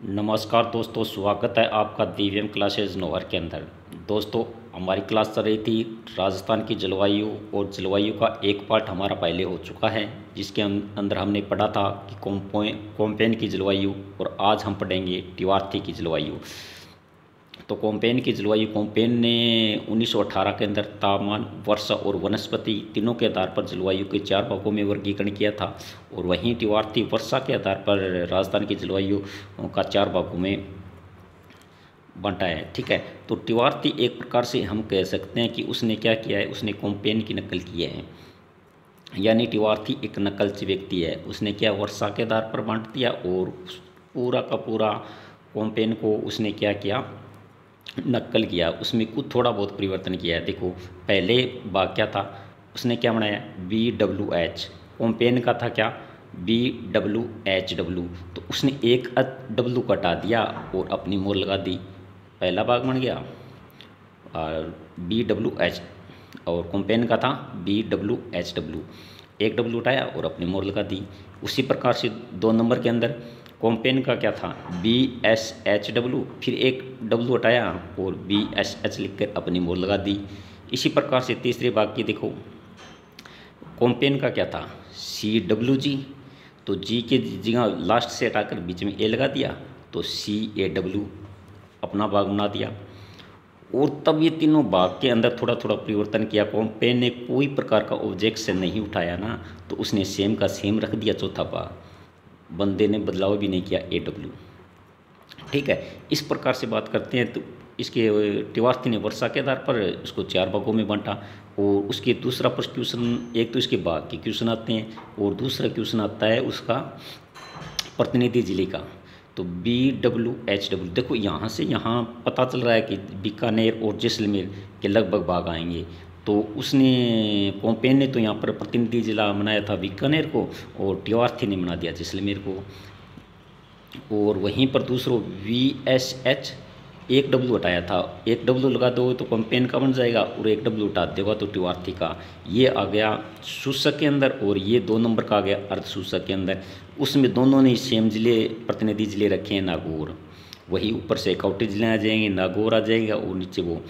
नमस्कार दोस्तों, स्वागत है आपका दिव्यम क्लासेज नोहर के अंदर। दोस्तों, हमारी क्लास चल रही थी राजस्थान की जलवायु, और जलवायु का एक पार्ट हमारा पहले हो चुका है, जिसके अंदर हमने पढ़ा था कि कोम्पेन की जलवायु, और आज हम पढ़ेंगे टिवार्थी की जलवायु। तो कोम्पेन की जलवायु, कोम्पेन ने 1918 के अंदर तापमान, वर्षा और वनस्पति तीनों के आधार पर जलवायु के 4 भागों में वर्गीकरण किया था। और वहीं टिवार्थी वर्षा के आधार पर राजस्थान की जलवायु का 4 भागों में बांटा है। ठीक है, तो टिवार्थी एक प्रकार से हम कह सकते हैं कि उसने क्या किया है, उसने कोम्पेन की नकल की है। यानी टिवार्थी एक नकलची व्यक्ति है। उसने क्या, वर्षा के आधार पर बांट दिया, और पूरा का पूरा कोम्पेन को उसने क्या किया, नकल किया। उसमें कुछ थोड़ा बहुत परिवर्तन किया है। देखो, पहले भाग क्या था, उसने क्या बनाया, BWH। कोम्पेन का था क्या, BWHW। तो उसने एक W कटा दिया और अपनी मोहर लगा दी। पहला भाग बन गया और BWH, और कोम्पेन का था BWHW। एक W उठाया और अपनी मोहर लगा दी। उसी प्रकार से 2 नंबर के अंदर कोम्पेन का क्या था, BSHW, फिर एक W हटाया और BSH लिखकर अपनी मोहर लगा दी। इसी प्रकार से तीसरे भाग की देखो, कोम्पेन का क्या था, CWG। तो G के जगह लास्ट से हटाकर बीच में A लगा दिया, तो CAW अपना भाग बना दिया। और तब ये तीनों भाग के अंदर थोड़ा थोड़ा परिवर्तन किया। कोम्पेन ने कोई प्रकार का ऑब्जेक्शन नहीं उठाया ना, तो उसने सेम का सेम रख दिया चौथा भाग। बंदे ने बदलाव भी नहीं किया, AW। ठीक है, इस प्रकार से बात करते हैं। तो इसके टिवार्थी ने वर्षा के आधार पर उसको 4 भागों में बांटा। और उसके दूसरा प्रश्न क्वेश्चन, एक तो इसके भाग के क्वेश्चन आते हैं, और दूसरा क्वेश्चन आता है उसका प्रतिनिधि जिले का। तो BWHW, देखो यहाँ से यहाँ पता चल रहा है कि बीकानेर और जैसलमेर के लगभग भाग आएंगे। तो उसने, कोम्पेन ने तो यहाँ पर प्रतिनिधि जिला बनाया था बीकानेर को, और टिवार्थी ने बना दिया जैसलमेर को। और वहीं पर दूसरों VSH, एक W हटाया था। एक W लगा दो तो कोम्पेन का बन जाएगा, और एक W हटा देगा तो टिवार्थी का। ये आ गया सूचक के अंदर, और ये 2 नंबर का आ गया अर्ध सूचक के अंदर। उसमें दोनों ने सेम जिले, प्रतिनिधि जिले रखे हैं, नागौर। वही ऊपर से काउंटी जिले आ जाएंगे, नागौर आ जाएगा, और नीचे वो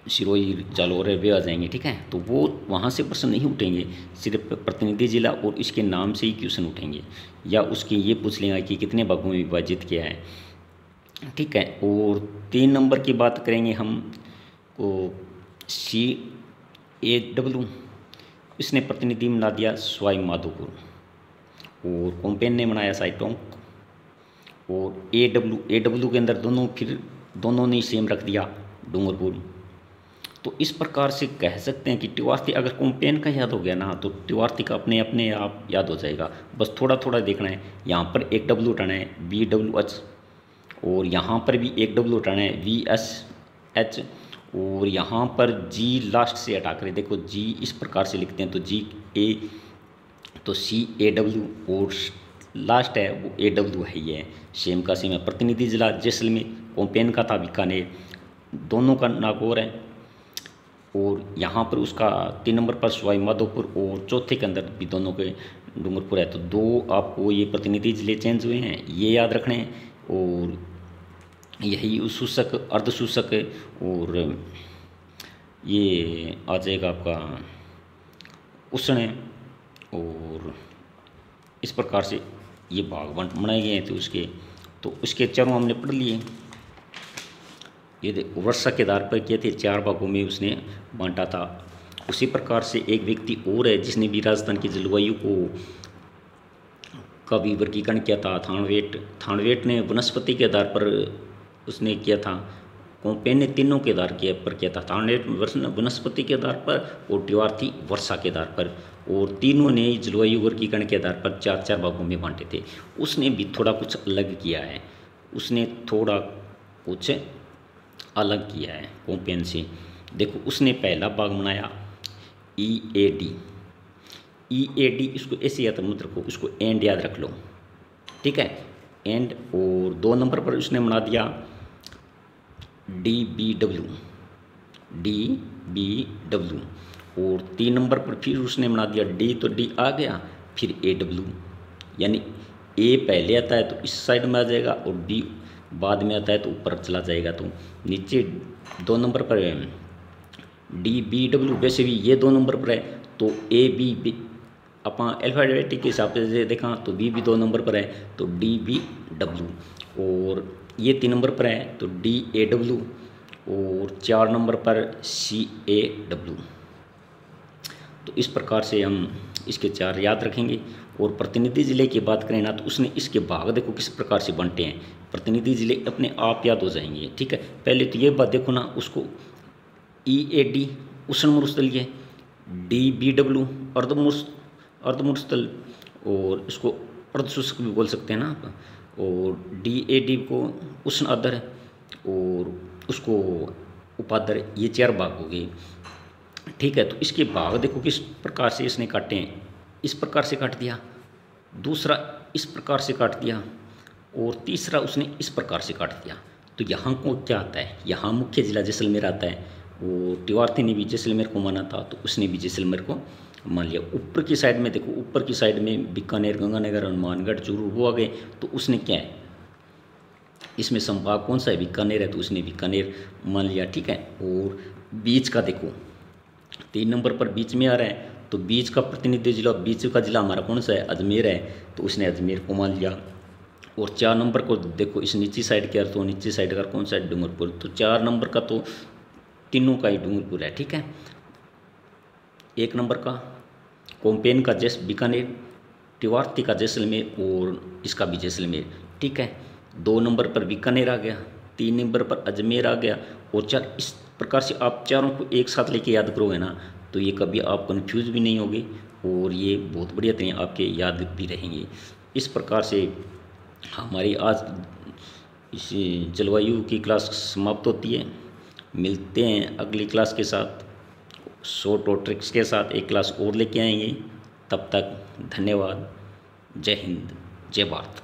सिरोही, जालौर वे आ जाएंगे। ठीक है, तो वो वहाँ से प्रश्न नहीं उठेंगे, सिर्फ प्रतिनिधि जिला और इसके नाम से ही क्वेश्चन उठेंगे, या उसके ये पूछ लेंगे कि कितने भागों में विभाजित किया है। ठीक है, और 3 नंबर की बात करेंगे हम को, CAW। इसने प्रतिनिधि बना दिया सवाई माधोपुर, और कोम्पेन ने बनाया साइटोंक। और AW के अंदर दोनों ने सेम रख दिया, डूंगरपुर। तो इस प्रकार से कह सकते हैं कि टिवार्थी, अगर कोम्पेन का याद हो गया ना, तो टिवार्थी का अपने आप याद हो जाएगा। बस थोड़ा थोड़ा देखना है। यहाँ पर एक W उठाना है, BWH, और यहाँ पर भी एक W उठाना है, VSH, और यहाँ पर G लास्ट से हटा कर देखो, G इस प्रकार से लिखते हैं, तो GA, तो CAW, और लास्ट है वो AW है। ये सेम का सेम है। प्रतिनिधि जिला जैसलमेर, कोम्पेन का था बीकानेर, दोनों का नागौर है। और यहाँ पर उसका 3 नंबर पर सवाई माधोपुर, और चौथे के अंदर भी दोनों के डूंगरपुर है। तो 2 आपको ये प्रतिनिधि जिले चेंज हुए हैं, ये याद रखने हैं। और यही सूचक, अर्ध सूचक, और ये आ जाएगा आपका उष्ण। और इस प्रकार से ये भाग बनाए गए हैं। तो उसके चारों हमने पढ़ लिए। ये देखो, वर्षा के आधार पर किए थे, 4 भागों में उसने बांटा था। उसी प्रकार से एक व्यक्ति और है जिसने भी राजस्थान की जलवायु का भी वर्गीकरण किया था, थानवेट ने वनस्पति के आधार पर उसने किया था। कोम्पेन ने तीनों के आधार पर किया था, थानवेट वनस्पति के आधार पर, और टिवार्थी वर्षा के आधार पर। और तीनों ने जलवायु वर्गीकरण के आधार पर 4 भागों में बांटे थे। उसने भी थोड़ा कुछ अलग किया है, उसने थोड़ा कुछ अलग किया है कोम्पेन से। देखो, उसने पहला भाग बनाया EAD। इसको ऐसे याद मत रखो, इसको एंड याद रख लो। ठीक है, एंड। और 2 नंबर पर उसने बना दिया DBW। और 3 नंबर पर फिर उसने बना दिया D, तो D आ गया, फिर AW, यानी ए पहले आता है तो इस साइड में आ जाएगा और डी बाद में आता है तो ऊपर चला जाएगा। तो नीचे 2 नंबर पर डी बी डब्ल्यू, वैसे भी ये 2 नंबर पर है तो ए बी अपन अल्फ़ाबेटिक के हिसाब से देखा तो बी भी 2 नंबर पर है तो डी बी डब्ल्यू, और ये 3 नंबर पर है तो डी ए डब्ल्यू, और 4 नंबर पर सी ए डब्ल्यू। तो इस प्रकार से हम इसके 4 याद रखेंगे। और प्रतिनिधि जिले की बात करें ना तो उसने इसके भाग देखो किस प्रकार से बनते हैं, प्रतिनिधि जिले अपने आप याद हो जाएंगे। ठीक है, पहले तो ये बात देखो ना, उसको ई ए डी उष्ण मरुस्थलीय, डी बी डब्ल्यू अर्धमरुस्थल, और इसको अर्धशुष्क भी बोल सकते हैं ना आप, और डी ए डी को उष्ण आर्द्र और उसको उपाद्र, ये 4 भाग हो गए। ठीक है, तो इसके भाग देखो किस प्रकार से इसने काटे हैं, इस प्रकार से काट दिया, दूसरा इस प्रकार से काट दिया, और तीसरा उसने इस प्रकार से काट दिया। तो यहाँ को क्या आता है, यहाँ मुख्य जिला जैसलमेर आता है। वो तिवार्थी ने भी जैसलमेर को माना था तो उसने भी जैसलमेर को मान लिया। ऊपर की साइड में देखो, ऊपर की साइड में बीकानेर, गंगानगर, हनुमानगढ़, चूरू वो आ गए, तो उसने क्या है, इसमें संभाग कौन सा है, बीकानेर है तो उसने बीकानेर मान लिया। ठीक है, और बीच का देखो 3 नंबर पर बीच में आ रहा है तो बीच का प्रतिनिधि जिला, बीच का जिला हमारा कौन सा है, अजमेर है तो उसने अजमेर को मान लिया। और 4 नंबर को देखो, इस नीचे साइड के अर्थ, तो नीचे साइड का कौन सा है, डूंगरपुर, तो 4 नंबर का तो तीनों का ही डूंगरपुर है। ठीक है, 1 नंबर का कोम्पेन का बीकानेर, तिवार्थी का जैसलमेर और इसका भी जैसलमेर। ठीक है, 2 नंबर पर बीकानेर आ गया, 3 नंबर पर अजमेर आ गया, और 4। इस प्रकार से आप चारों को एक साथ लेके याद करोगे ना तो ये कभी आप कंफ्यूज भी नहीं होगे और ये बहुत बढ़िया तरह आपके याद भी रहेंगे। इस प्रकार से हमारी आज इस जलवायु की क्लास समाप्त होती है। मिलते हैं अगली क्लास के साथ, शॉर्ट और ट्रिक्स के साथ एक क्लास और लेके आएंगे। तब तक धन्यवाद। जय हिंद, जय भारत।